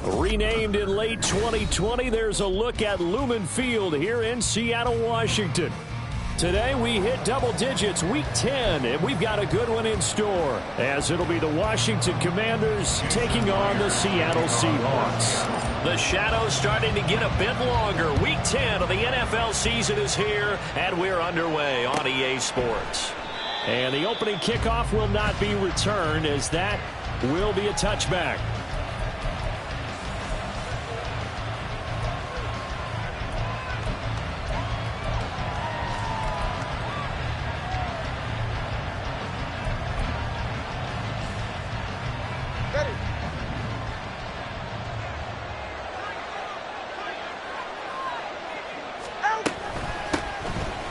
Renamed in late 2020, there's a look at Lumen Field here in Seattle, Washington. Today we hit double digits, week 10, and we've got a good one in store, as it'll be the Washington Commanders taking on the Seattle Seahawks. The shadow's starting to get a bit longer. Week 10 of the NFL season is here, and we're underway on EA Sports. And the opening kickoff will not be returned, as that will be a touchback.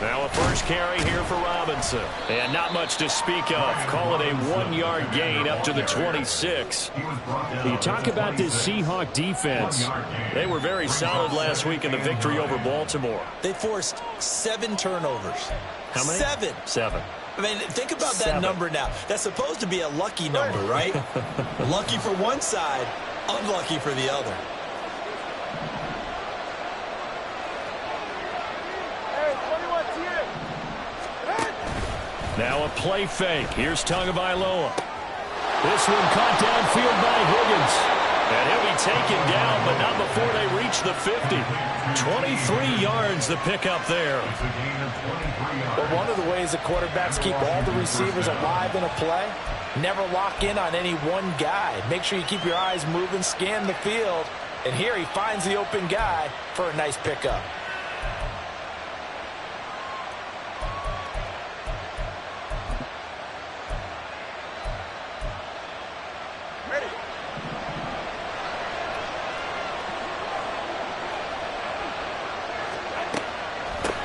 Now a first carry here for Robinson. And not much to speak of. Call it a 1-yard gain up to the 26. You talk about this Seahawk defense. They were very solid last week in the victory over Baltimore. They forced 7 turnovers. How many? 7. 7. I mean, think about that number now. That's supposed to be a lucky number, right? Lucky for one side, unlucky for the other. Now a play fake. Here's Tagovailoa. This one caught downfield by Higgins. And he'll be taken down, but not before they reach the 50. 23 yards the pickup there. But one of the ways the quarterbacks keep all the receivers alive in a play, never lock in on any one guy. Make sure you keep your eyes moving, scan the field. And here he finds the open guy for a nice pickup.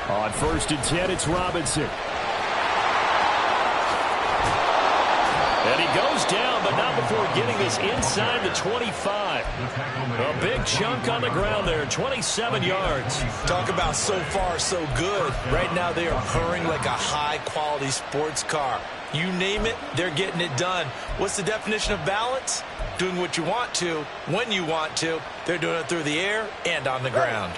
On 1st and 10, it's Robinson. And he goes down, but not before getting this inside the 25. A big chunk on the ground there, 27 yards. Talk about so far so good. Right now they are purring like a high-quality sports car. You name it, they're getting it done. What's the definition of balance? Doing what you want to, when you want to. They're doing it through the air and on the ground.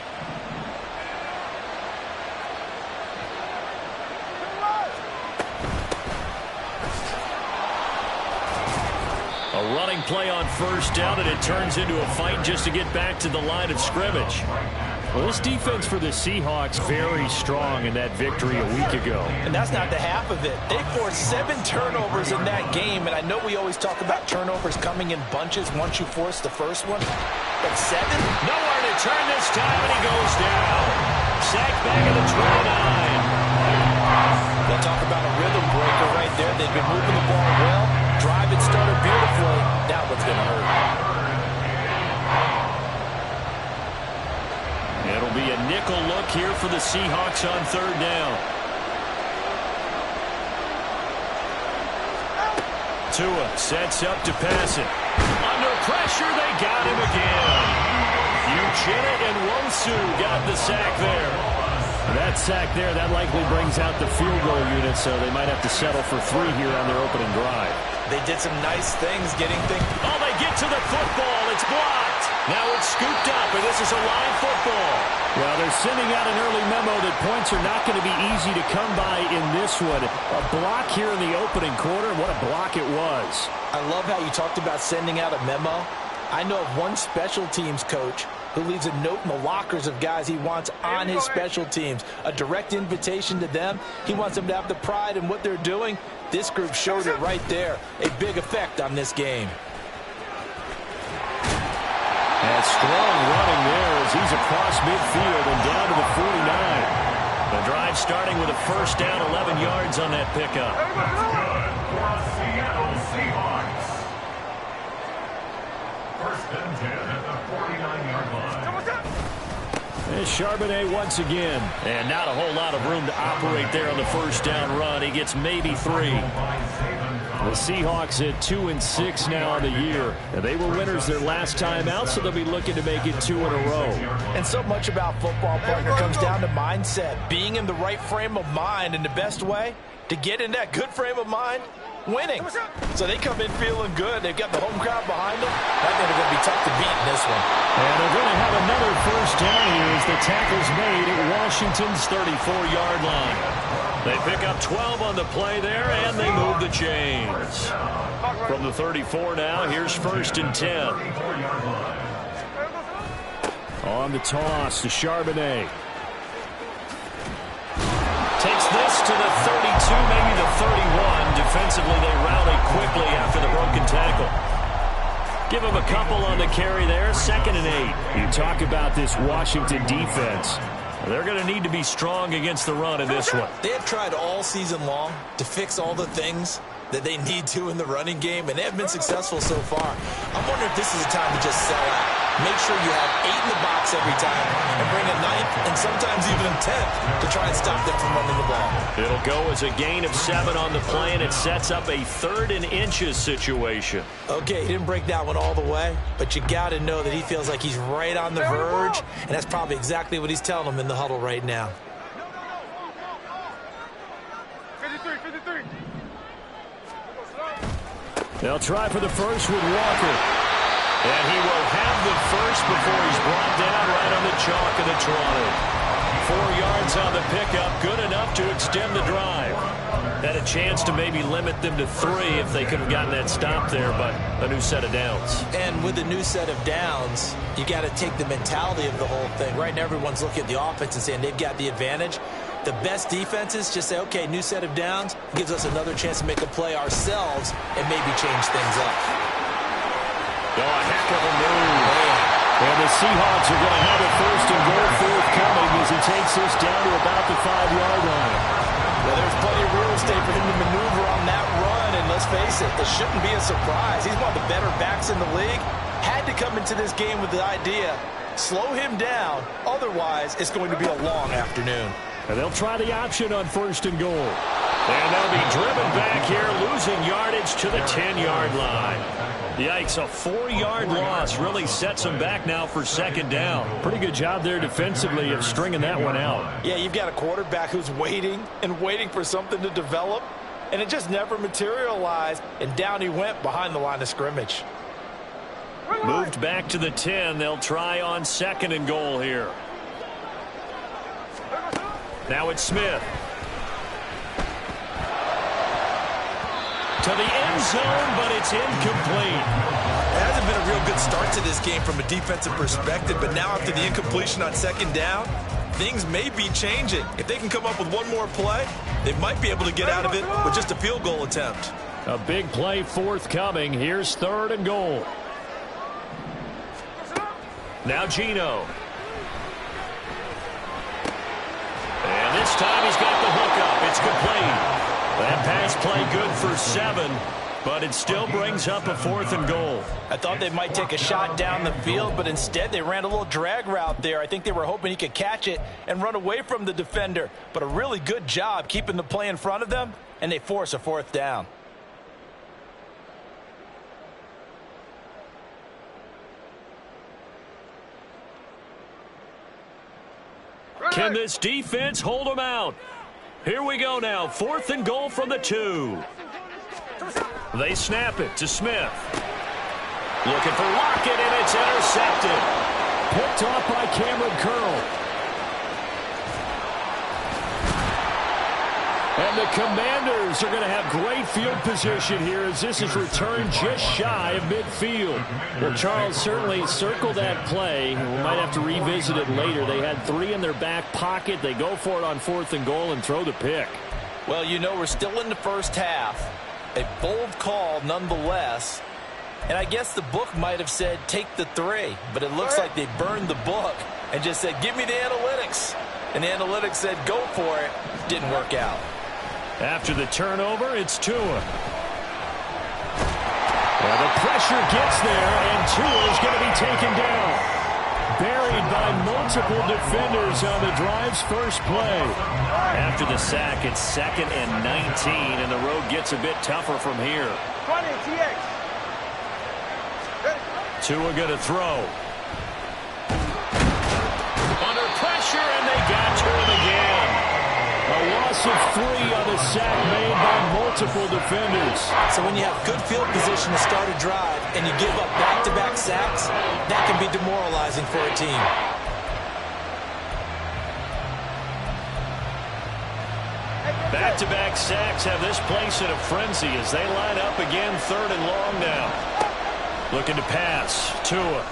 A running play on 1st down, and it turns into a fight just to get back to the line of scrimmage. Well, this defense for the Seahawks very strong in that victory a week ago. And that's not the half of it. They forced 7 turnovers in that game, and I know we always talk about turnovers coming in bunches once you force the first one. But 7? Nowhere to turn this time, and he goes down. Sacked back at the 29. They'll talk about a rhythm breaker right there. They've been moving the ball well. Drive it started beautifully. Now what's going to hurt? It'll be a nickel look here for the Seahawks on 3rd down. Tua sets up to pass it. Under pressure, they got him again. Uchenna and Wonsu got the sack there. That sack there, that likely brings out the field goal unit, so they might have to settle for 3 here on their opening drive. They did some nice things getting things. Oh, they get to the football. It's blocked. Now it's scooped up, and this is a live football. Well, they're sending out an early memo that points are not going to be easy to come by in this one. A block here in the opening quarter. What a block it was. I love how you talked about sending out a memo. I know of one special teams coach who leaves a note in the lockers of guys he wants on his special teams. A direct invitation to them. He wants them to have the pride in what they're doing. This group showed it right there. A big effect on this game. And strong running there as he's across midfield and down to the 49. The drive starting with a 1st down, 11 yards on that pickup. Seattle Seahawks. 1st and 10 at the 49-yard line. There's Charbonnet once again. And not a whole lot of room to operate there on the 1st down run. He gets maybe 3. The Seahawks at 2-6 now on the year. And they were winners their last time out, so they'll be looking to make it 2 in a row. And so much about football, partner, comes down to mindset. Being in the right frame of mind, and the best way to get in that good frame of mind, winning. So they come in feeling good. They've got the home crowd behind them. I think they're going to be tough to beat in this one. And they're going to have another first down here as the tackle's made at Washington's 34-yard line. They pick up 12 on the play there, and they move the chains. From the 34 now, here's 1st and 10. On the toss to Charbonnet. Takes this to the 32, maybe the 31. Defensively, they rally quickly after the broken tackle. Give him a couple on the carry there. 2nd and 8. You talk about this Washington defense. They're going to need to be strong against the run in this one. They have tried all season long to fix all the things that they need to in the running game, and they have been successful so far. I'm wondering if this is a time to just sell out. Make sure you have 8 in the box every time and bring a 9th and sometimes even a 10th to try and stop them from running the ball. It'll go as a gain of 7 on the play, and it sets up a 3rd and inches situation. Okay, he didn't break that one all the way, but you got to know that he feels like he's right on the verge, and that's probably exactly what he's telling them in the huddle right now. 53. They'll try for the first with Walker. And he will have the first before he's brought down right on the chalk of the 20. 4 yards on the pickup, good enough to extend the drive. Had a chance to maybe limit them to 3 if they could have gotten that stop there, but a new set of downs. And with a new set of downs, you got to take the mentality of the whole thing. Right now, everyone's looking at the offense and saying they've got the advantage. The best defenses just say, okay, new set of downs, gives us another chance to make a play ourselves and maybe change things up. Oh, a heck of a move. And the Seahawks are going to have a 1st and goal forthcoming as he takes this down to about the 5-yard line. Well, there's plenty of real estate for him to maneuver on that run, and let's face it, it shouldn't be a surprise. He's one of the better backs in the league. Had to come into this game with the idea, slow him down, otherwise it's going to be a long afternoon. And they'll try the option on 1st and goal. And they'll be driven back here, losing yardage to the 10-yard line. Yikes, a 4-yard loss really sets them back now for 2nd down. Pretty good job there defensively of stringing that one out. Yeah, you've got a quarterback who's waiting and waiting for something to develop, and it just never materialized, and down he went behind the line of scrimmage. Moved back to the 10. They'll try on 2nd and goal here. Now it's Smith. To the end zone, but it's incomplete. It hasn't been a real good start to this game from a defensive perspective, but now after the incompletion on 2nd down, things may be changing. If they can come up with one more play, they might be able to get out of it with just a field goal attempt. A big play forthcoming. Here's 3rd and goal. Now Gino. And this time he's got the hook up. It's complete. That pass play good for 7, but it still brings up a 4th and goal. I thought they might take a shot down the field, but instead they ran a little drag route there. I think they were hoping he could catch it and run away from the defender, but a really good job keeping the play in front of them, and they force a 4th down. Can this defense hold them out? Here we go now. 4th and goal from the 2. They snap it to Smith. Looking for Lockett, and it's intercepted. Picked off by Cameron Curl. And the Commanders are going to have great field position here as this is returned just shy of midfield. Well, Charles, certainly circle that play. We might have to revisit it later. They had 3 in their back pocket. They go for it on 4th and goal and throw the pick. Well, you know, we're still in the first half. A bold call nonetheless. And I guess the book might have said take the 3, but it looks like they burned the book and just said give me the analytics. And the analytics said go for it. Didn't work out. After the turnover, it's Tua. Well, the pressure gets there, and Tua is going to be taken down. Buried by multiple defenders on the drive's first play. After the sack, it's 2nd and 19, and the road gets a bit tougher from here. 20, TX. Tua going to throw. Under pressure, and they got to him again. A loss impressive 3 on the sack made by multiple defenders. So when you have good field position to start a drive and you give up back-to-back sacks, that can be demoralizing for a team. Back-to-back sacks have this place in a frenzy as they line up again 3rd and long now. Looking to pass. Tua.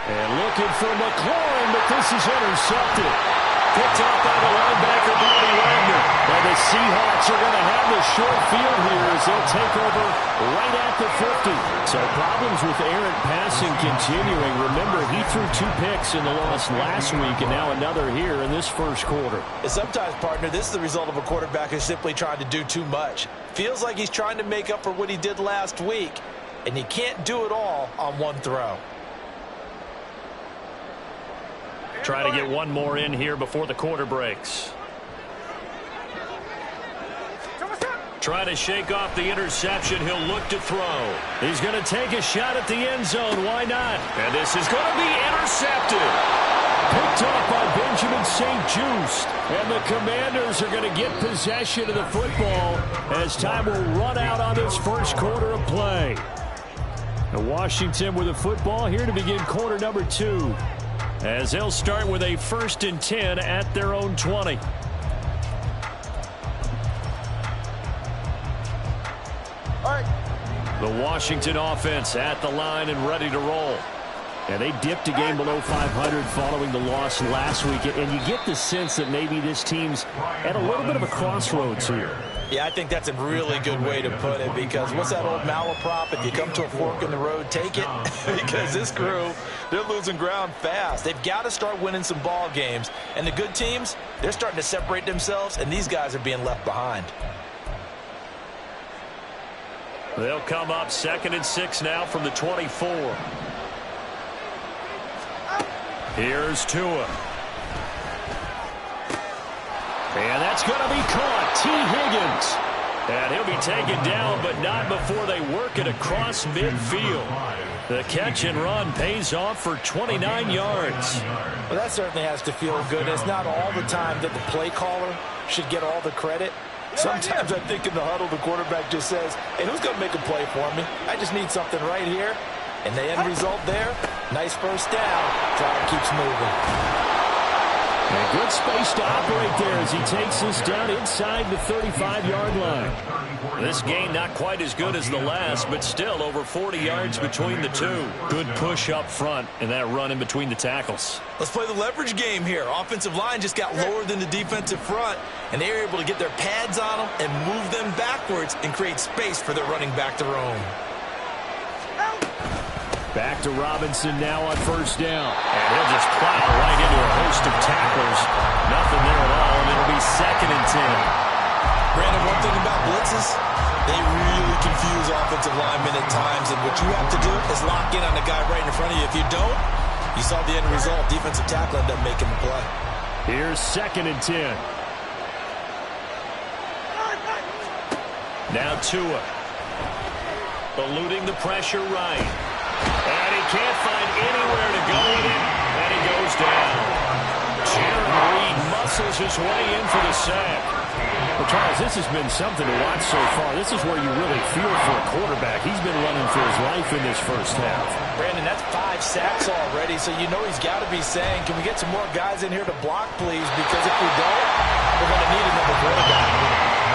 And looking for McLaurin, but this is intercepted. Picked up by the linebacker, Bobby Wagner. And the Seahawks are going to have the short field here as they'll take over right at the 50. So problems with errant passing continuing. Remember, he threw 2 picks in the loss last week, and now another here in this first quarter. And sometimes, partner, this is the result of a quarterback who's simply trying to do too much. Feels like he's trying to make up for what he did last week, and you can't do it all on one throw. Trying to get one more in here before the quarter breaks. Trying to shake off the interception. He'll look to throw. He's going to take a shot at the end zone. Why not? And this is going to be intercepted. Picked off by Benjamin St-Juste. And the Commanders are going to get possession of the football as time will run out on this first quarter of play. And Washington with the football here to begin quarter number 2. As they'll start with a 1st and 10 at their own 20. The Washington offense at the line and ready to roll. And they dipped a game below 500 following the loss last week. And you get the sense that maybe this team's at a little bit of a crossroads here. Yeah, I think that's a really good way to put it, because what's that old malaprop? If you come to a fork in the road, take it. Because this crew, they're losing ground fast. They've got to start winning some ball games. And the good teams, they're starting to separate themselves, and these guys are being left behind. They'll come up 2nd and 6 now from the 24. Here's Tua. And that's going to be caught. T. Higgins. And he'll be taken down, but not before they work it across midfield. The catch and run pays off for 29 yards. Well, that certainly has to feel good. It's not all the time that the play caller should get all the credit. Sometimes I think in the huddle, the quarterback just says, hey, who's going to make a play for me? I just need something right here. And the end result there, nice first down. Drive keeps moving. And good space to operate there as he takes this down inside the 35-yard line. This game not quite as good as the last, but still over 40 yards between the two. Good push up front and that run in between the tackles. Let's play the leverage game here. Offensive line just got lower than the defensive front, and they were able to get their pads on them and move them backwards and create space for their running back to roam. Back to Robinson now on 1st down. And he'll just plow right into a host of tacklers. Nothing there at all, and it'll be 2nd and 10. Brandon, one thing about blitzes, they really confuse offensive linemen at times, and what you have to do is lock in on the guy right in front of you. If you don't, you saw the end result. Defensive tackle ended up making the play. Here's 2nd and 10. Now Tua. Eluding the pressure right. And he can't find anywhere to go with it, and he goes down. Jared Reed muscles his way in for the sack. Well, Charles, this has been something to watch so far. This is where you really feel for a quarterback. He's been running for his life in this first half. Brandon, that's 5 sacks already, so you know he's got to be saying, can we get some more guys in here to block, please? Because if we don't, we're going to need another quarterback.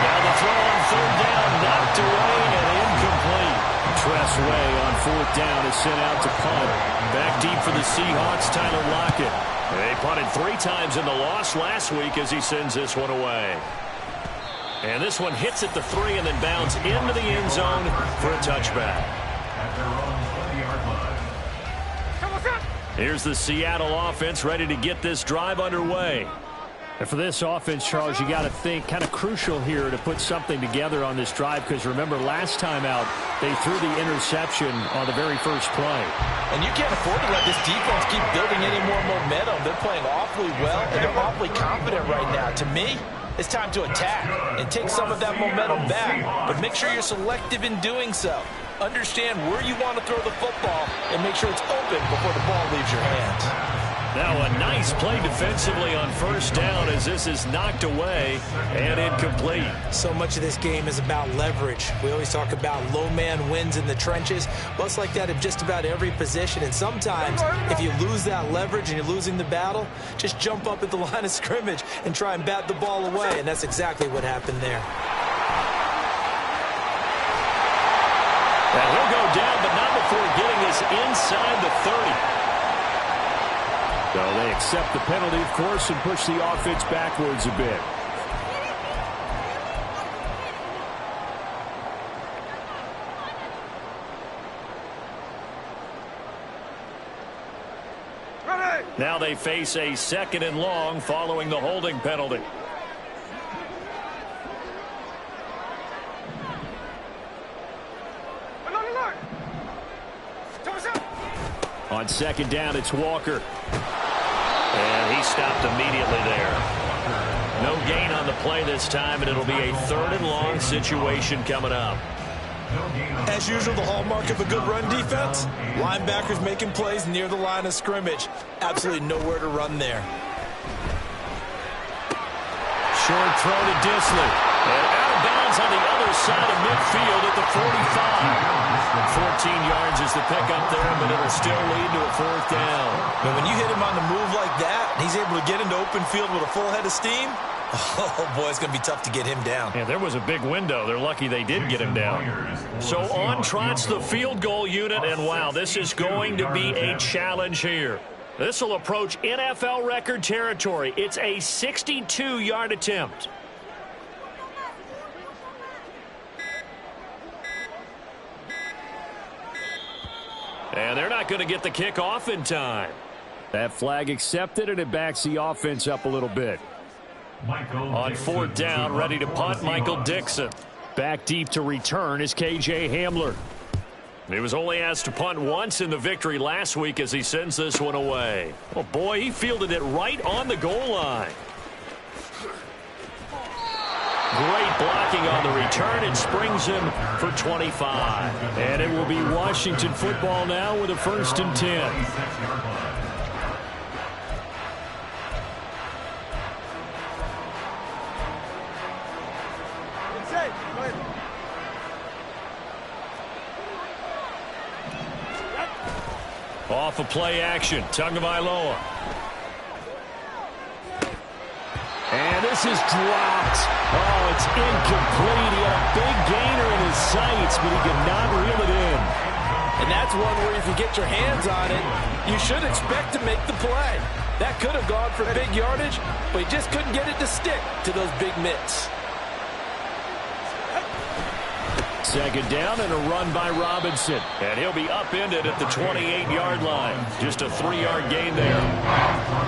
Now the throw on 3rd down, knocked away and incomplete. Tress Way on 4th down is sent out to punt. Back deep for the Seahawks, Tyler Lockett. They punted 3 times in the loss last week as he sends this one away. And this one hits at the 3 and then bounds into the end zone for a touchback. Here's the Seattle offense ready to get this drive underway. And for this offense, Charles, you got to think kind of crucial here to put something together on this drive, because remember last time out they threw the interception on the very first play. And you can't afford to let this defense keep building any more momentum. They're playing awfully well, and they're awfully confident right now. To me, it's time to attack and take some of that momentum back, but make sure you're selective in doing so. Understand where you want to throw the football and make sure it's open before the ball leaves your hands. Now a nice play defensively on first down as this is knocked away and incomplete. So much of this game is about leverage. We always talk about low man wins in the trenches. Well, it's like that in just about every position. And sometimes if you lose that leverage and you're losing the battle, just jump up at the line of scrimmage and try and bat the ball away. And that's exactly what happened there. And he'll go down, but not before getting this inside the 30. So they accept the penalty, of course, and push the offense backwards a bit. Now they face a 2nd and long following the holding penalty. On 2nd down, it's Walker. And he stopped immediately there. No gain on the play this time, and it'll be a 3rd and long situation coming up. As usual, the hallmark of a good run defense, linebackers making plays near the line of scrimmage. Absolutely nowhere to run there. Short throw to Disley. And out of bounds on the other side of midfield at the 45. 14 yards is the pickup there, but it'll still lead to a 4th down. But when you hit him on the move like that, and he's able to get into open field with a full head of steam, oh, boy, it's going to be tough to get him down. Yeah, there was a big window. They're lucky they did get him down. So on trots the field goal unit, and wow, this is going to be a challenge here. This will approach NFL record territory. It's a 62-yard attempt. And they're not going to get the kick off in time. That flag accepted, and it backs the offense up a little bit. On 4th down, ready to punt, Michael Dixon. Back deep to return is K.J. Hamler. He was only asked to punt once in the victory last week as he sends this one away. Oh, boy, he fielded it right on the goal line. Great blocking on the return. It springs him for 25. And it will be Washington football now with a 1st and 10. Off of play action, Tagovailoa. And this is dropped. Oh, it's incomplete. He had a big gainer in his sights, but he could not reel it in. And that's one where if you get your hands on it, you should expect to make the play. That could have gone for big yardage, but he just couldn't get it to stick to those big mitts. 2nd down and a run by Robinson. And he'll be upended at the 28-yard line. Just a 3-yard gain there.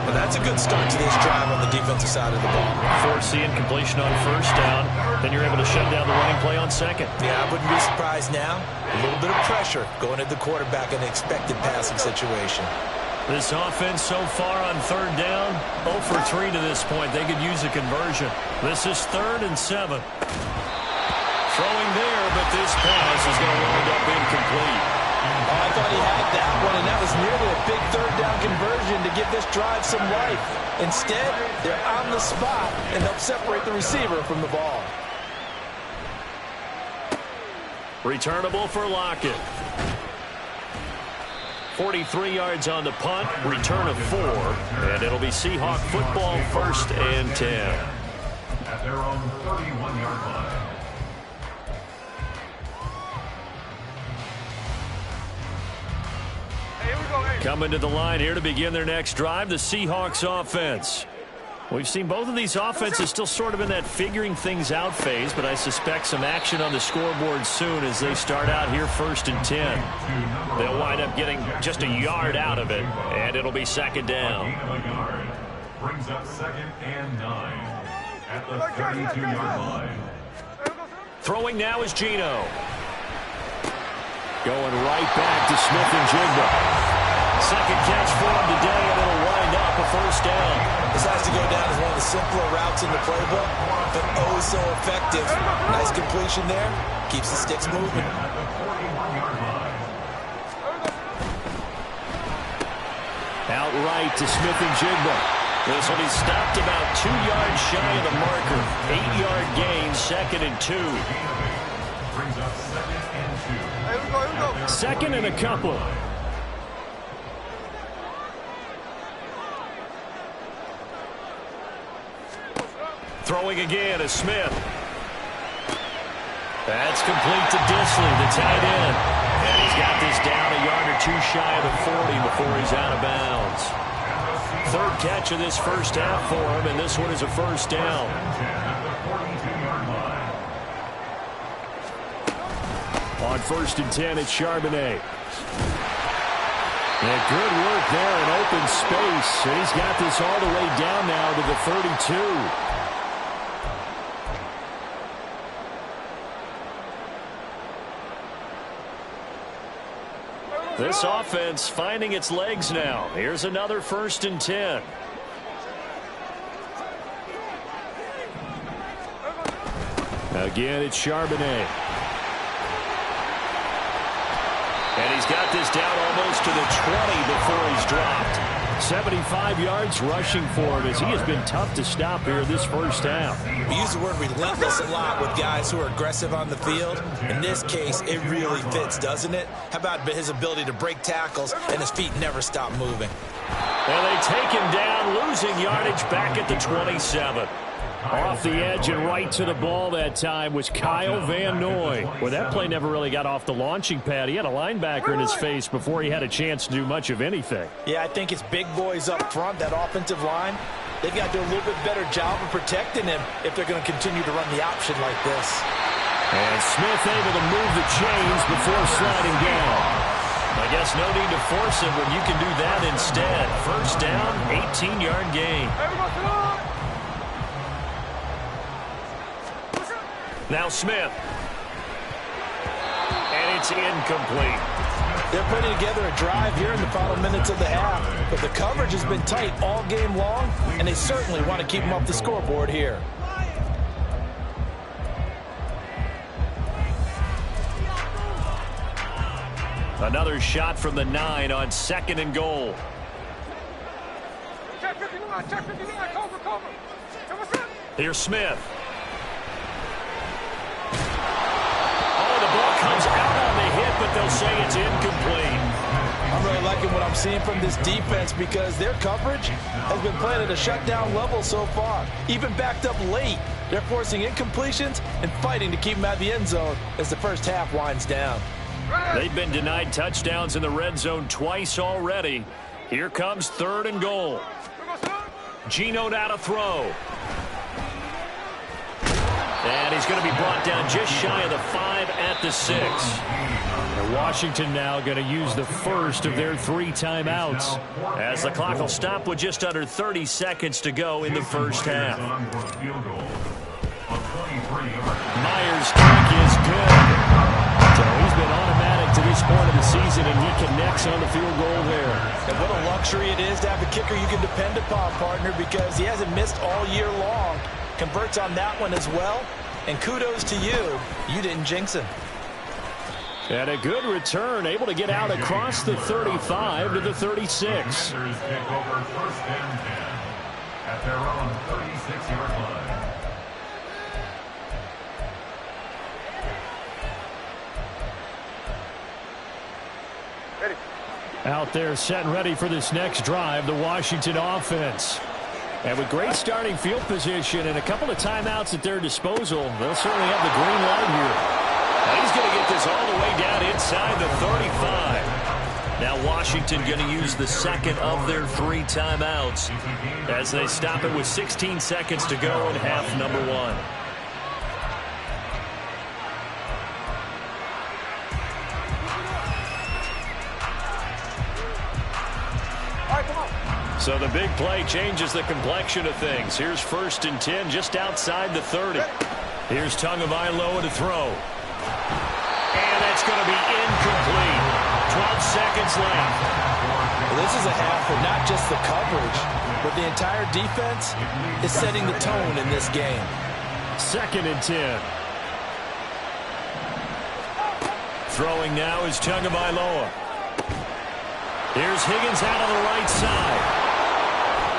Well, that's a good start to this drive on the defensive side of the ball. Force the incompletion on 1st down. Then you're able to shut down the running play on 2nd. Yeah, I wouldn't be surprised now. A little bit of pressure going at the quarterback in an expected passing situation. This offense so far on 3rd down, 0 for 3 to this point. They could use a conversion. This is 3rd and 7. Throwing there, but this pass is going to wind up incomplete. Oh, I thought he had that one, and that was nearly a big 3rd down conversion to give this drive some life. Instead, they're on the spot and help separate the receiver from the ball. Returnable for Lockett. 43 yards on the punt, return of 4, and it'll be Seahawk football 1st and 10. At their own 31-yard line. Coming to the line here to begin their next drive, the Seahawks offense. We've seen both of these offenses still sort of in that figuring things out phase, but I suspect some action on the scoreboard soon as they start out here 1st and 10. They'll wind up getting just a yard out of it, and it'll be 2nd down. Brings up 2nd and 9 at the 32-yard line. Throwing now is Geno. Going right back to Smith-Njigba. 2nd catch for him today, and it'll wind up a 1st down. This has to go down as one of the simpler routes in the playbook, but oh so effective. Nice completion there. Keeps the sticks moving. Outright to Smith-Njigba. This one, he stopped about 2 yards shy of the marker. 8-yard gain, 2nd and 2. Brings up 2nd and 2. Here we go, here we go. Second and a couple. Throwing again is Smith. That's complete to Disley, the tight end. And he's got this down a yard or 2 shy of the 40 before he's out of bounds. Third catch of this first half for him, and this one is a first down. On 1st and 10, it's Charbonnet. And good work there in open space. And he's got this all the way down now to the 32. This offense finding its legs now. Here's another 1st and 10. Again, it's Charbonnet. And he's got this down almost to the 20 before he's dropped. 75 yards rushing for him as he has been tough to stop here this first half. We use the word relentless a lot with guys who are aggressive on the field. In this case, it really fits, doesn't it? How about his ability to break tackles and his feet never stop moving? And they take him down, losing yardage back at the 27. Off the edge and right to the ball that time was Kyle Van Noy. Well, that play never really got off the launching pad. He had a linebacker in his face before he had a chance to do much of anything. Yeah, I think it's big boys up front, that offensive line. They've got to do a little bit better job of protecting him if they're going to continue to run the option like this. And Smith able to move the chains before sliding down. I guess no need to force him when you can do that instead. First down, 18-yard gain. Now Smith. And it's incomplete. They're putting together a drive here in the final minutes of the half, but the coverage has been tight all game long, and they certainly want to keep them off the scoreboard here. Another shot from the 9 on 2nd and goal. Check 59, cover, cover. Here's Smith. Comes out on the hit, but they'll say it's incomplete. I'm really liking what I'm seeing from this defense because their coverage has been playing at a shutdown level so far. Even backed up late, they're forcing incompletions and fighting to keep them out of the end zone as the first half winds down. They've been denied touchdowns in the red zone twice already. Here comes 3rd and goal. Geno now to throw. And he's going to be brought down just shy of the 5 at the 6. And Washington now going to use the first of their 3 timeouts. As the clock will stop with just under 30 seconds to go in the first half. Myers' kick is good. So he's been automatic to this point of the season, and he connects on the field goal there. And what a luxury it is to have a kicker you can depend upon, partner, because he hasn't missed all year long. Converts on that one as well, and kudos to you. You didn't jinx him. And a good return, able to get out across the 35 to the 36. Kick over 1st and 10 at their own 36-yard line. Out there set and ready for this next drive, the Washington offense. And with great starting field position and a couple of timeouts at their disposal, they'll certainly have the green light here. Now he's going to get this all the way down inside the 35. Now Washington going to use the second of their 3 timeouts as they stop it with 16 seconds to go in half number 1. So the big play changes the complexion of things. Here's 1st and 10 just outside the 30. Here's Tagovailoa to throw. And that's going to be incomplete. 12 seconds left. Well, this is a half where not just the coverage, but the entire defense is setting the tone in this game. 2nd and 10. Throwing now is Tagovailoa. Here's Higgins out on the right side.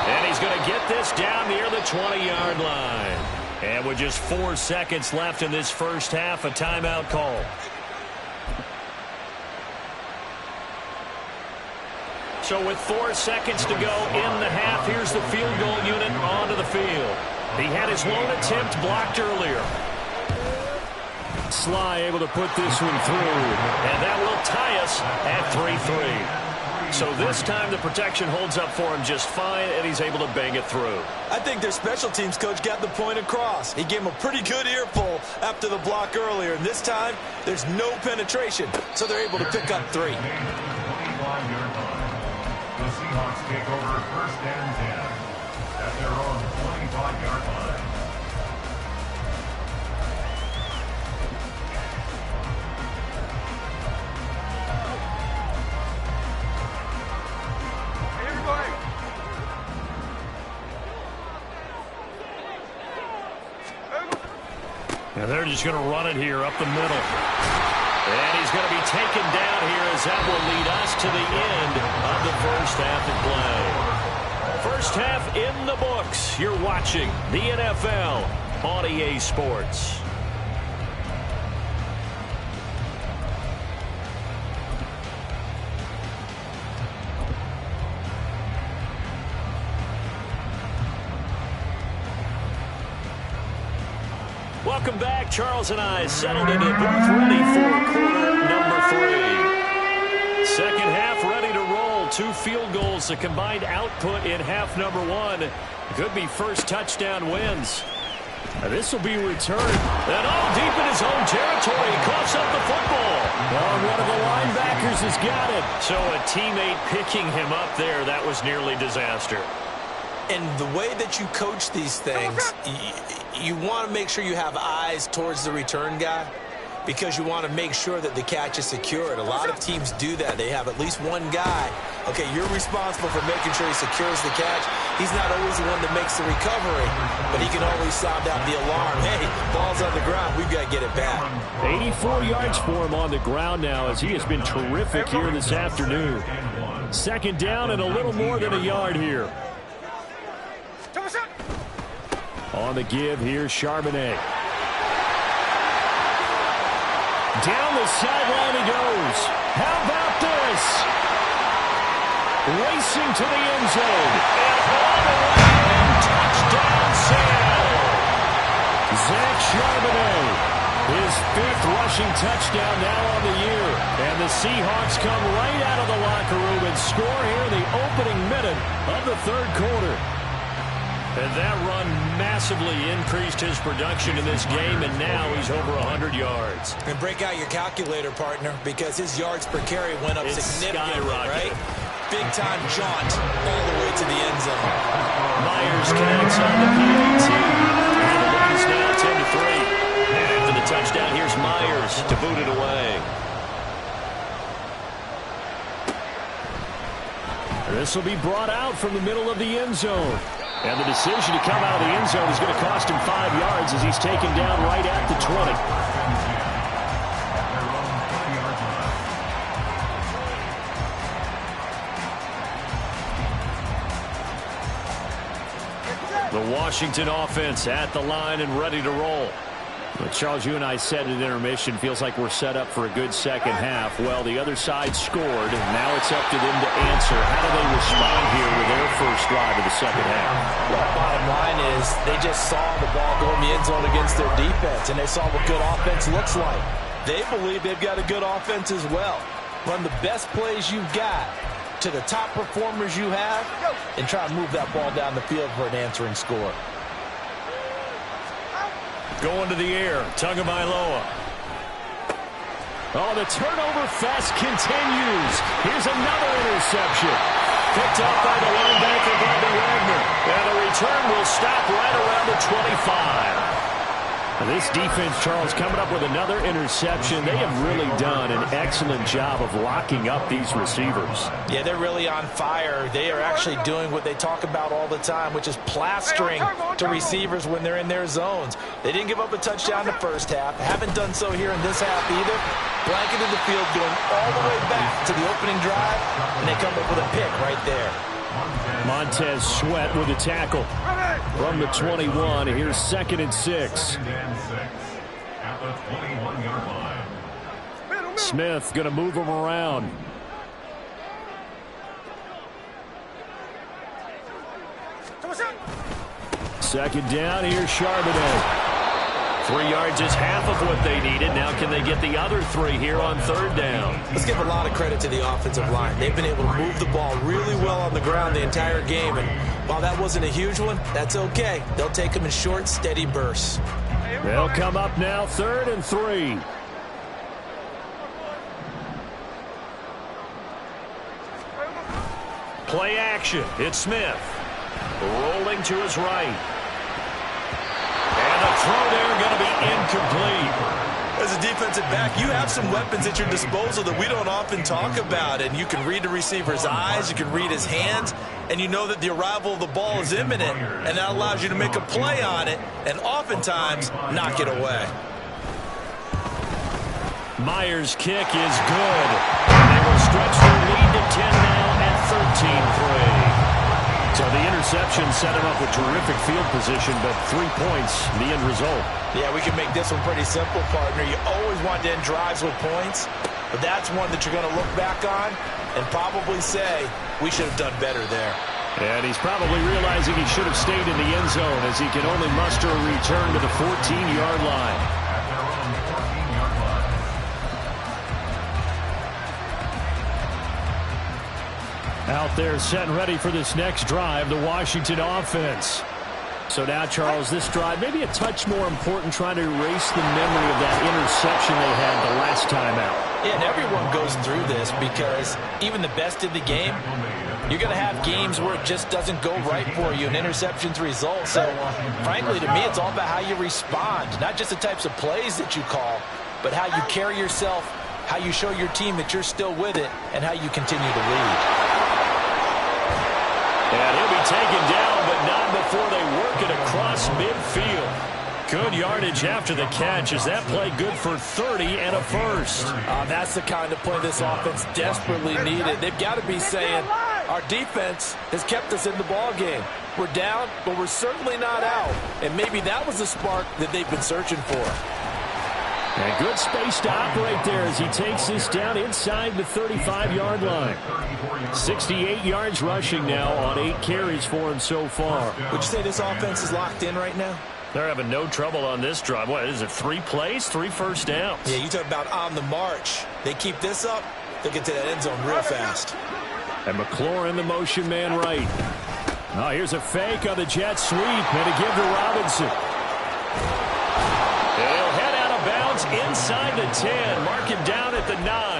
And he's going to get this down near the 20-yard line. And with just 4 seconds left in this first half, a timeout call. So with 4 seconds to go in the half, here's the field goal unit onto the field. He had his lone attempt blocked earlier. Sly able to put this one through. And that will tie us at 3-3. So this time the protection holds up for him just fine, and he's able to bang it through. I think their special teams coach got the point across. He gave him a pretty good earful after the block earlier. And this time, there's no penetration, so they're able to pick up 3. The Seahawks take over 1st and 10 at their own 25-yard line. And they're just going to run it here up the middle. And he's going to be taken down here as that will lead us to the end of the first half of play. First half in the books. You're watching the NFL on EA Sports. Welcome back. Charles and I settled into the booth ready for quarter number 3. Second half ready to roll. 2 field goals, the combined output in half number 1. Could be first touchdown wins. This will be returned. And all deep in his own territory. He coughs up the football. One of the linebackers has got it. So a teammate picking him up there, that was nearly disaster. And the way that you coach these things, you want to make sure you have eyes towards the return guy because you want to make sure that the catch is secured. A lot of teams do that. They have at least one guy. Okay, you're responsible for making sure he secures the catch. He's not always the one that makes the recovery, but he can always sound out the alarm. Hey, ball's on the ground. We've got to get it back. 84 yards for him on the ground now as he has been terrific here this afternoon. Second down and a little more than a yard here. On the give, here's Charbonnet. Down the sideline he goes. How about this? Racing to the end zone. And all the way, touchdown Sam. Zach Charbonnet, his 5th rushing touchdown now on the year. And the Seahawks come right out of the locker room and score here in the opening minute of the 3rd quarter. And that run massively increased his production in this game, and now he's over 100 yards. And break out your calculator, partner, because his yards per carry went up significantly, right? Big-time jaunt all the way to the end zone. Myers connects on the PAT. And the lead is now 10-3. And after the touchdown, here's Myers to boot it away. This will be brought out from the middle of the end zone. And the decision to come out of the end zone is going to cost him 5 yards as he's taken down right at the 20. The Washington offense at the line and ready to roll. But Charles, you and I said at intermission, feels like we're set up for a good second half. Well, the other side scored. Now it's up to them to answer. How do they respond here with their first drive of the second half? Well, bottom line is they just saw the ball go in the end zone against their defense, and they saw what good offense looks like. They believe they've got a good offense as well. Run the best plays you've got to the top performers you have and try to move that ball down the field for an answering score. Going to the air, Tagovailoa. Oh, the turnover fest continues. Here's another interception. Picked up by the linebacker, Bobby Wagner. And the return will stop right around the 25. This defense, Charles, coming up with another interception. They have really done an excellent job of locking up these receivers. Yeah, they're really on fire. They are actually doing what they talk about all the time, which is plastering to receivers when they're in their zones. They didn't give up a touchdown the first half. Haven't done so here in this half either. Blanketed the field, going all the way back to the opening drive, and they come up with a pick right there. Montez Sweat with a tackle from the 21. Here's 2nd and 6. At the 21-yard line. Smith going to move him around. Second down, here's Charbonnet. 3 yards is half of what they needed. Now can they get the other 3 here on 3rd down? Let's give a lot of credit to the offensive line. They've been able to move the ball really well on the ground the entire game. And while that wasn't a huge one, that's okay. They'll take them in short, steady bursts. They'll come up now 3rd and 3. Play action. It's Smith. Rolling to his right. And the throw there going to be incomplete. As a defensive back, you have some weapons at your disposal that we don't often talk about. And you can read the receiver's eyes, you can read his hands, and you know that the arrival of the ball is imminent. And that allows you to make a play on it and oftentimes knock it away. Myers' kick is good. And they will stretch their lead to 10 now at 13-3. So the interception set him up with terrific field position, but 3 points, the end result. Yeah, we can make this one pretty simple, partner. You always want to end drives with points, but that's one that you're going to look back on and probably say, we should have done better there. And he's probably realizing he should have stayed in the end zone as he can only muster a return to the 14-yard line. Out there set and ready for this next drive, the Washington offense. So now, Charles, this drive maybe a touch more important, trying to erase the memory of that interception they had the last time out. Yeah, and everyone goes through this because even the best in the game, you're going to have games where it just doesn't go right for you and interceptions result. So, frankly, to me, it's all about how you respond, not just the types of plays that you call, but how you carry yourself, how you show your team that you're still with it, and how you continue to lead. And he'll be taken down, but not before they work it across midfield. Good yardage after the catch. Is that play good for 30 and a first? That's the kind of play this offense desperately needed. They've got to be saying, our defense has kept us in the ball game. We're down, but we're certainly not out. And maybe that was the spark that they've been searching for. And good space to operate there as he takes this down inside the 35-yard line. 68 yards rushing now on 8 carries for him so far. Would you say this offense is locked in right now? They're having no trouble on this drive. What is it, 3 plays, 3 first downs? Yeah, you talk about on the march. They keep this up, they'll get to that end zone real fast. And McLaurin, the motion man right. Oh, here's a fake on the jet sweep, and a give to Robinson. He'll head out of bounds inside the 10. Mark him down at the 9.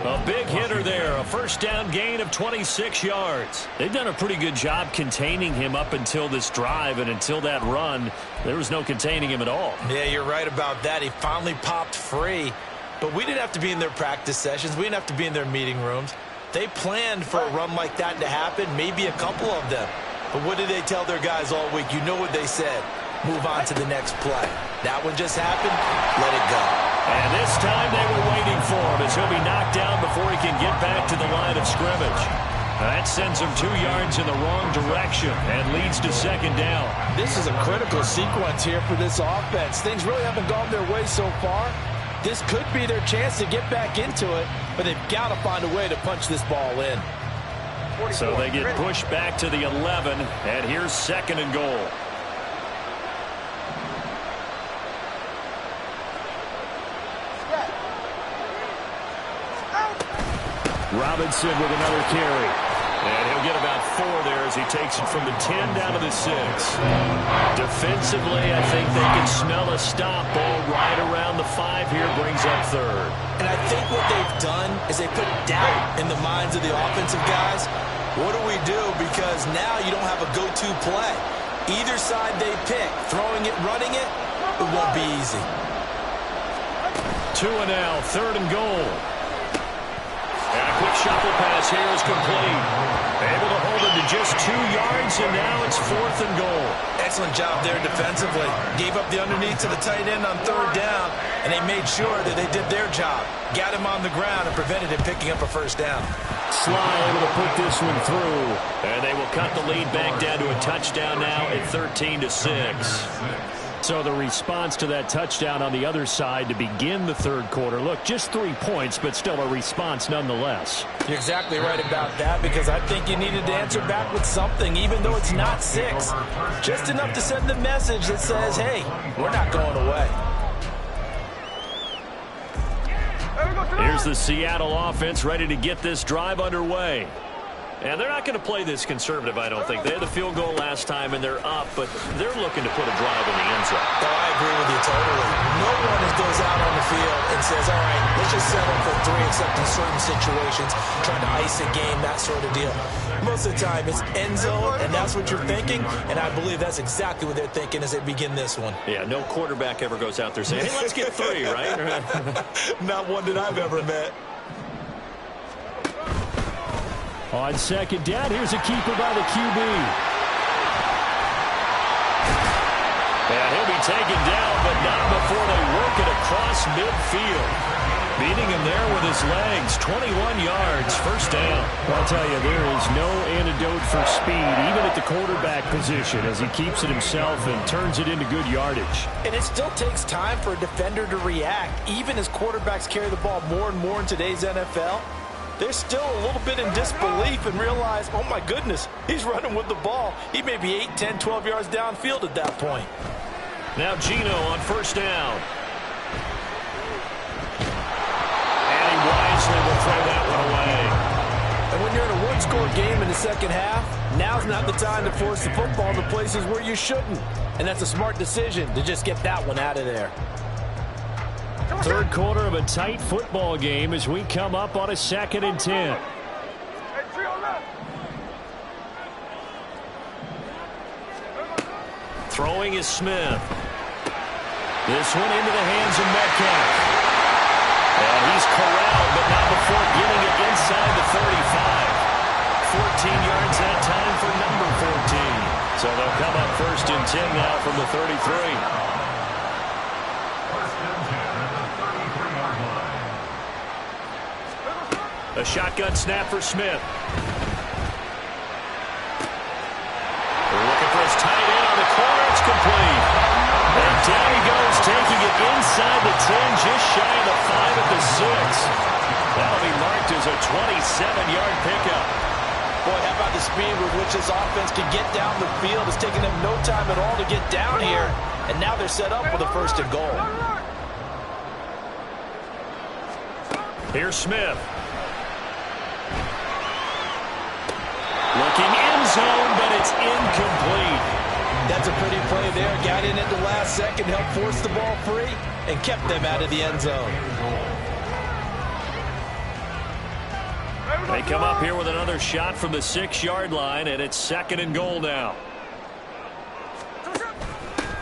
A big hitter there. A first down gain of 26 yards. They've done a pretty good job containing him up until this drive, and until that run, there was no containing him at all. Yeah, you're right about that. He finally popped free. But we didn't have to be in their practice sessions. We didn't have to be in their meeting rooms. They planned for a run like that to happen, maybe a couple of them. But what did they tell their guys all week? You know what they said. Move on to the next play. That one just happened. Let it go. And this time they were waiting for him as he'll be knocked down before he can get back to the line of scrimmage. That sends him 2 yards in the wrong direction and leads to second down. This is a critical sequence here for this offense. Things really haven't gone their way so far. This could be their chance to get back into it, but they've got to find a way to punch this ball in. So they get pushed back to the 11, and here's second and goal. Robinson with another carry. And he'll get about 4 there as he takes it from the 10 down to the 6. Defensively, I think they can smell a stop. Ball right around the 5 here, brings up third. And I think what they've done is they put doubt in the minds of the offensive guys. What do we do? Because now you don't have a go-to play. Either side they pick, throwing it, running it, it won't be easy. 2 and now, 3rd and goal. And a quick shuffle pass here is complete. Able to hold it to just 2 yards, and now it's 4th and goal. Excellent job there defensively. Gave up the underneath to the tight end on 3rd down, and they made sure that they did their job. Got him on the ground and prevented him picking up a 1st down. Sly able to put this one through. And they will cut the lead back down to a touchdown now at 13-6. So the response to that touchdown on the other side to begin the 3rd quarter. Look, just 3 points, but still a response nonetheless. You're exactly right about that, because I think you needed to answer back with something, even though it's not 6. Just enough to send the message that says, hey, we're not going away. Here's the Seattle offense ready to get this drive underway. And they're not going to play this conservative, I don't think. They had the field goal last time, and they're up, but they're looking to put a drive in the end zone. Oh, I agree with you totally. No one goes out on the field and says, all right, let's just settle for 3, except in certain situations, trying to ice a game, that sort of deal. Most of the time, it's end zone, and that's what you're thinking, and I believe that's exactly what they're thinking as they begin this one. Yeah, no quarterback ever goes out there saying, hey, let's get 3, right? Not one that I've ever met. On 2nd down, here's a keeper by the QB. And he'll be taken down, but not before they work it across midfield. Beating him there with his legs, 21 yards, 1st down. I'll tell you, there is no antidote for speed, even at the quarterback position, as he keeps it himself and turns it into good yardage. And it still takes time for a defender to react, even as quarterbacks carry the ball more and more in today's NFL. They're still a little bit in disbelief and realize, oh my goodness, he's running with the ball. He may be 8, 10, 12 yards downfield at that point. Now Gino on 1st down. And he wisely will throw that one away. And when you're in a one-score game in the 2nd half, now's not the time to force the football to places where you shouldn't. And that's a smart decision to just get that one out of there. 3rd quarter of a tight football game as we come up on a 2nd and 10. Throwing is Smith. This one into the hands of Metcalf. And he's corralled, but not before getting it inside the 35. 14 yards that time for number 14. So they'll come up 1st and 10 now from the 33. A shotgun snap for Smith. They're looking for his tight end on the corner. It's complete. And down he goes, taking it inside the 10, just shy of the 5 at the 6. That'll be marked as a 27-yard pickup. Boy, how about the speed with which this offense can get down the field? It's taking them no time at all to get down here. And now they're set up with a 1st and goal. Here's Smith. Looking end zone, but it's incomplete. That's a pretty play there. Got in at the last second, helped force the ball free, and kept them out of the end zone. They come up here with another shot from the 6-yard line, and it's 2nd and goal now.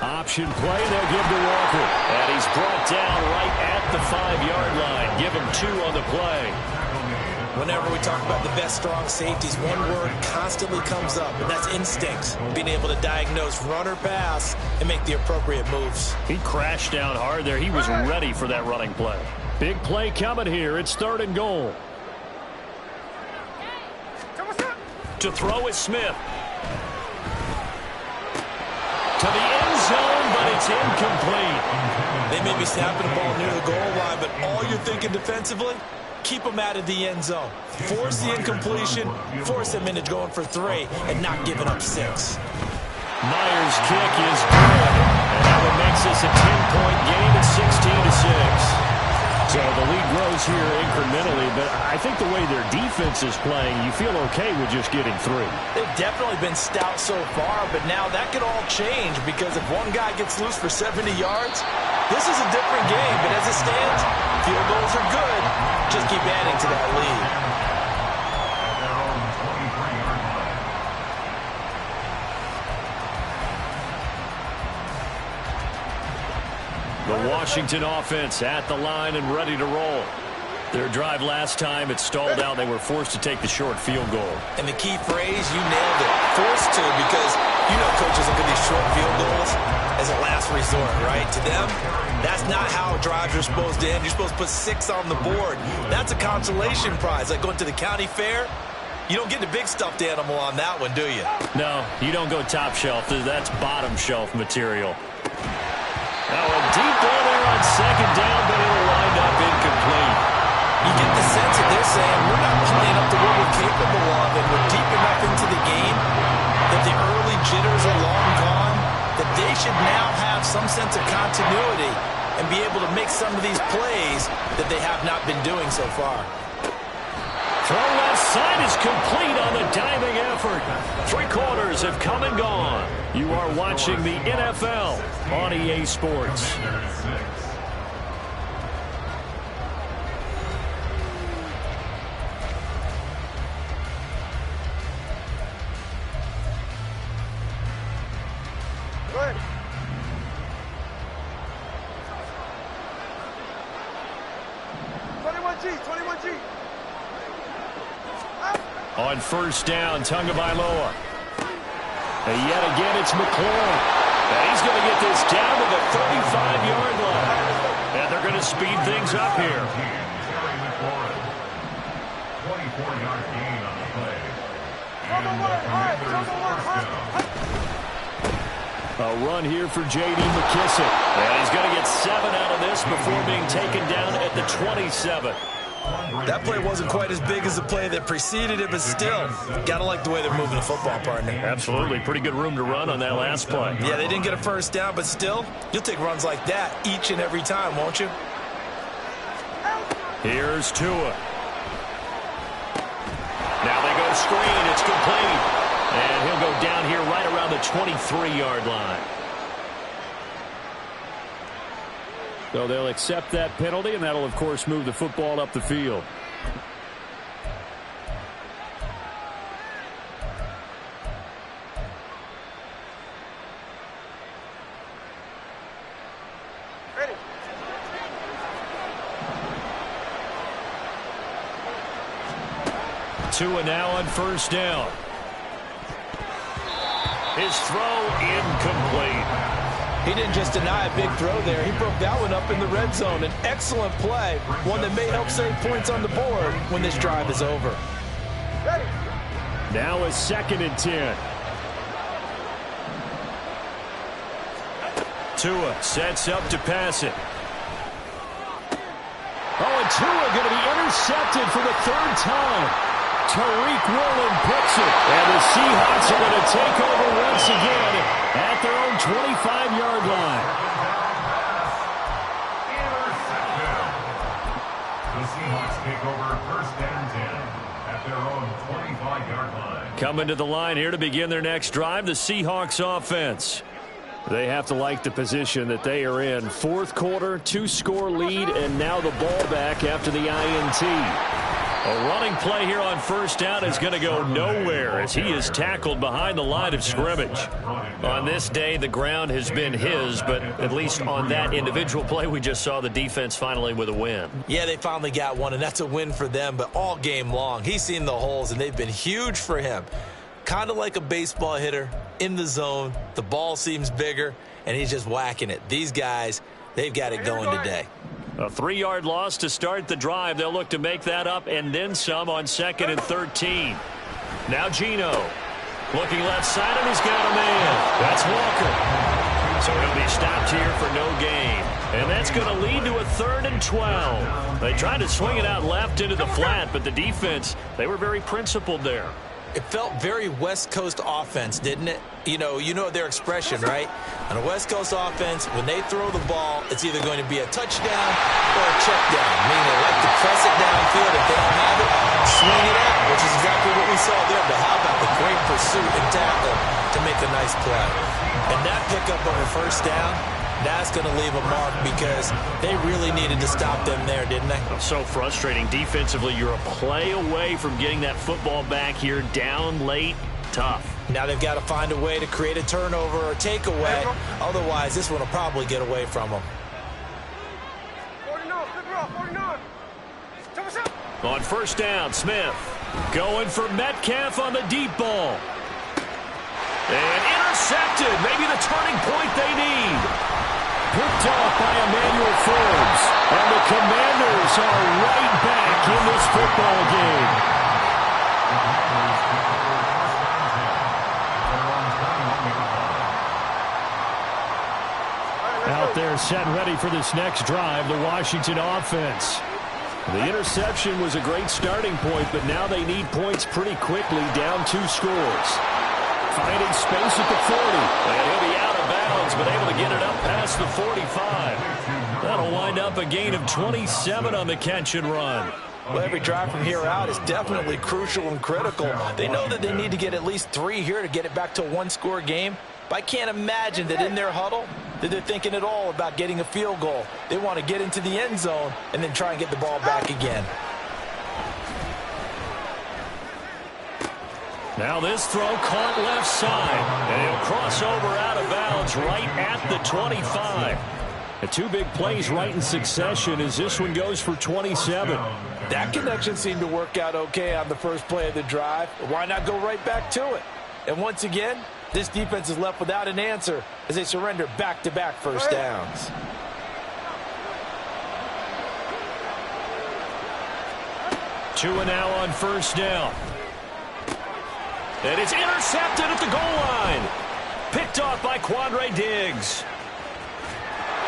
Option play, they'll give to Walker. And he's brought down right at the 5-yard line. Give him 2 on the play. Whenever we talk about the best strong safeties, one word constantly comes up, and that's instincts. Being able to diagnose run or pass and make the appropriate moves. He crashed down hard there. He was ready for that running play. Big play coming here. It's 3rd and goal. To throw is Smith. To the end zone, but it's incomplete. They may be snapping the ball near the goal line, but all you're thinking defensively, keep them out of the end zone. Force the incompletion, force them into going for 3, and not giving up 6. Myers' kick is good. And that one makes this a 10-point game at 16-6. So the lead grows here incrementally, but I think the way their defense is playing, you feel okay with just getting 3. They've definitely been stout so far, but now that could all change, because if one guy gets loose for 70 yards, this is a different game. But as it stands, field goals are good. Just keep adding to that lead. Washington offense at the line and ready to roll. Their drive last time, it stalled out. They were forced to take the short field goal. And the key phrase, you nailed it. Forced to, because you know coaches look at these short field goals as a last resort, right? To them, that's not how drives are supposed to end. You're supposed to put 6 on the board. That's a consolation prize. Like going to the county fair, you don't get the big stuffed animal on that one, do you? No, you don't go top shelf. That's bottom shelf material. Now a deep ball there on second down, but it'll wind up incomplete. You get the sense that they're saying we're not playing up to what we're capable of, and we're deep enough into the game that the early jitters are long gone, that they should now have some sense of continuity and be able to make some of these plays that they have not been doing so far. Throw left side is complete on the diving effort. 3 quarters have come and gone. You are watching the NFL on EA Sports. Good. On first down, Tagovailoa. And yet again, it's McLaurin. And he's going to get this down to the 35-yard line. And they're going to speed things up here. 24-yard gain on the play. A run here for J.D. McKissick. And he's going to get 7 out of this before being taken down at the 27. That play wasn't quite as big as the play that preceded it, but still, got to like the way they're moving the football, partner. Absolutely. Pretty good room to run on that last play. Yeah, they didn't get a first down, but still, you'll take runs like that each and every time, won't you? Here's Tua. Now they go screen. It's complete. And he'll go down here right around the 23-yard line. So they'll accept that penalty, and that'll, of course, move the football up the field. Ready. Tua now on first down. His throw incomplete. He didn't just deny a big throw there. He broke that one up in the red zone. An excellent play, one that may help save points on the board when this drive is over. Ready. Now a 2nd and 10. Tua sets up to pass it. Oh, and Tua going to be intercepted for the 3rd time. Tariq Woolen picks it. And the Seahawks are going to take over once again at their own 25-yard line. The Seahawks take over 1st and 10 at their own 25-yard line. Coming to the line here to begin their next drive, the Seahawks offense. They have to like the position that they are in. 4th quarter, 2-score lead, and now the ball back after the INT. A running play here on first down is going to go nowhere as he is tackled behind the line of scrimmage. On this day, the ground has been his, but at least on that individual play, we just saw the defense finally with a win. Yeah, they finally got one, and that's a win for them, but all game long, he's seen the holes, and they've been huge for him. Kind of like a baseball hitter in the zone. The ball seems bigger, and he's just whacking it. These guys, they've got it going today. A 3-yard loss to start the drive. They'll look to make that up and then some on 2nd and 13. Now Geno. Looking left side, and he's got a man. That's Walker. So he'll be stopped here for no gain. And that's going to lead to a 3rd and 12. They tried to swing it out left into the flat, but the defense, they were very principled there. It felt very West Coast offense, didn't it? You know their expression, right? On a West Coast offense, when they throw the ball, it's either going to be a touchdown or a check down. Meaning they like to press it downfield. If they don't have it, swing it out, which is exactly what we saw there. But how about the great pursuit and tackle to make a nice play? And that pickup of a first down, that's going to leave a mark because they really needed to stop them there, didn't they? So frustrating. Defensively, you're a play away from getting that football back here down late. Tough. Now they've got to find a way to create a turnover or takeaway. Otherwise, this one will probably get away from them. On first down, Smith going for Metcalf on the deep ball. And intercepted. Maybe the turning point they need. Picked off by Emmanuel Forbes. And the Commanders are right back in this football game. Out there set ready for this next drive, the Washington offense. The interception was a great starting point, but now they need points pretty quickly, down 2 scores. Finding space at the 40. And he'll be out of bounds, but able to get it up past the 45. That'll wind up a gain of 27 on the catch and run. Well, every drive from here out is definitely crucial and critical. They know that they need to get at least 3 here to get it back to a 1-score game. But I can't imagine that in their huddle that they're thinking at all about getting a field goal. They want to get into the end zone and then try and get the ball back again. Now this throw caught left side. And he'll cross over out of bounds right at the 25. The 2 big plays right in succession as this one goes for 27. That connection seemed to work out okay on the first play of the drive. Why not go right back to it? And once again, this defense is left without an answer as they surrender back-to-back first downs. Tua now on first down. And it's intercepted at the goal line. Picked off by Quandre Diggs.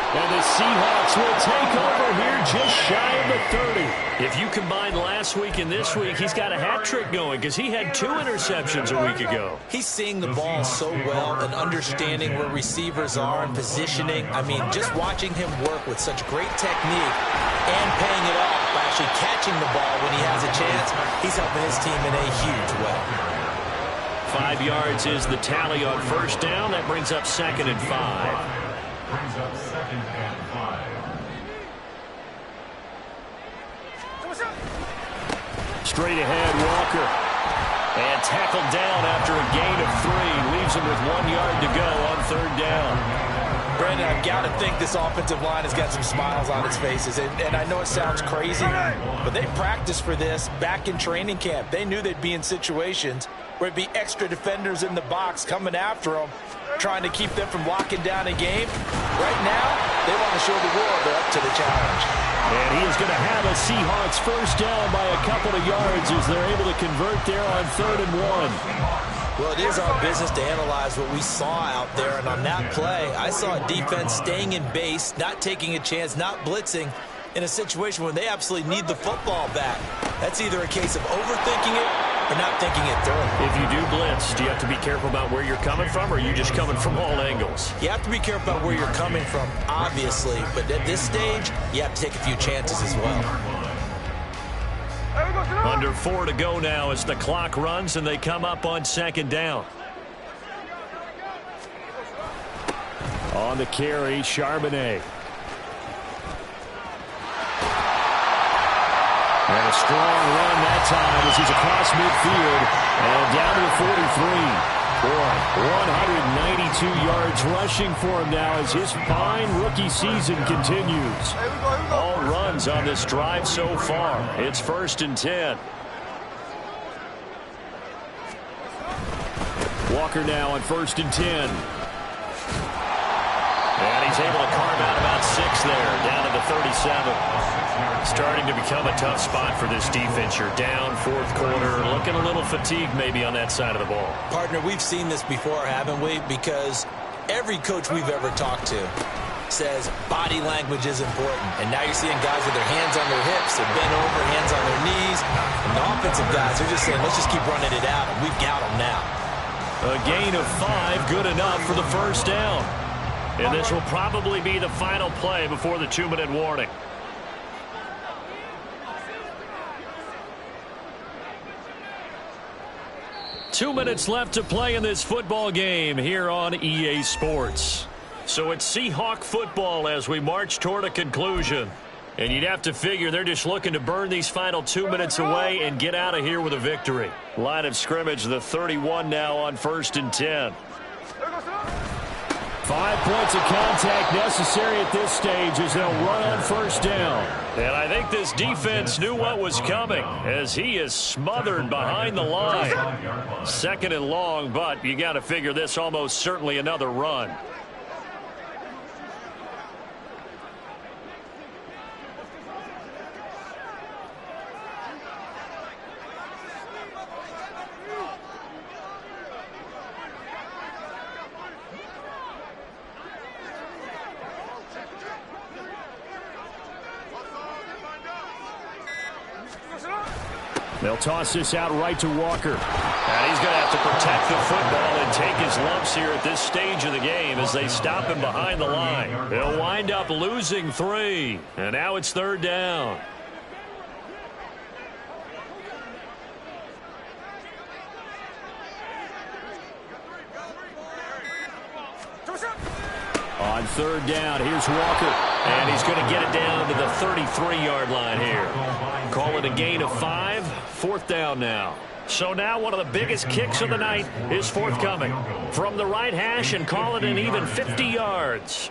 And the Seahawks will take over here just shy of the 30. If you combine last week and this week, he's got a hat trick going because he had 2 interceptions a week ago. He's seeing the ball so well and understanding where receivers are and positioning. I mean, just watching him work with such great technique and paying it off by actually catching the ball when he has a chance, he's helping his team in a huge way. 5 yards is the tally on first down. That brings up 2nd and 5. Brings up 2nd and 5. Straight ahead, Walker. And tackled down after a gain of 3. Leaves him with 1 yard to go on 3rd down. Brandon, I've got to think this offensive line has got some smiles on its faces. And I know it sounds crazy, but they practiced for this back in training camp. They knew they'd be in situations where it'd be extra defenders in the box coming after them, trying to keep them from locking down a game. Right now, they want to show the world they're up to the challenge. And he is going to have a Seahawks first down by a couple of yards as they're able to convert there on 3rd and 1. Well, it is our business to analyze what we saw out there, and on that play, I saw a defense staying in base, not taking a chance, not blitzing, in a situation where they absolutely need the football back. That's either a case of overthinking it or not thinking it through. If you do blitz, do you have to be careful about where you're coming from, or are you just coming from all angles? You have to be careful about where you're coming from, obviously, but at this stage, you have to take a few chances as well. Under 4 to go now as the clock runs and they come up on 2nd down. On the carry, Charbonnet. And a strong run that time as he's across midfield and down to the 43. Boy, 192 yards rushing for him now as his fine rookie season continues. All runs on this drive so far. It's 1st and 10. Walker now on 1st and 10. And he's able to carve out about 6 there, down to the 37. Starting to become a tough spot for this defense. You're down 4th quarter, looking a little fatigued maybe on that side of the ball. Partner, we've seen this before, haven't we? Because every coach we've ever talked to says body language is important. And now you're seeing guys with their hands on their hips, they're bent over, hands on their knees. And the offensive guys, they're just saying, let's just keep running it out, and we've got them now. A gain of 5, good enough for the first down. And this will probably be the final play before the 2-minute warning. Two minutes left to play in this football game here on EA Sports. So it's Seahawk football as we march toward a conclusion. And you'd have to figure they're just looking to burn these final 2 minutes away and get out of here with a victory. Line of scrimmage, the 31 now on 1st and 10. 5 points of contact necessary at this stage as they'll run on first down. And I think this defense knew what was coming as he is smothered behind the line. 2nd and long, but you got to figure this almost certainly another run. They'll toss this out right to Walker. And he's going to have to protect the football and take his lumps here at this stage of the game as they stop him behind the line. He'll wind up losing 3. And now it's 3rd down. On 3rd down, here's Walker. And he's going to get it down to the 33-yard line here. Call it a gain of 5. 4th down now. So now one of the biggest kicks of the night is forthcoming. From the right hash and call it an even 50 yards.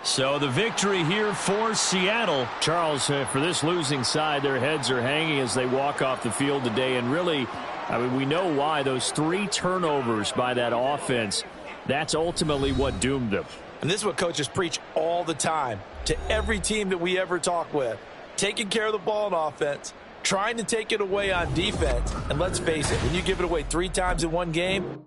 So the victory here for Seattle. Charles, for this losing side, their heads are hanging as they walk off the field today. And really, I mean, we know why. Those 3 turnovers by that offense, that's ultimately what doomed them. And this is what coaches preach all the time to every team that we ever talk with. Taking care of the ball on offense, trying to take it away on defense. And let's face it, when you give it away 3 times in one game,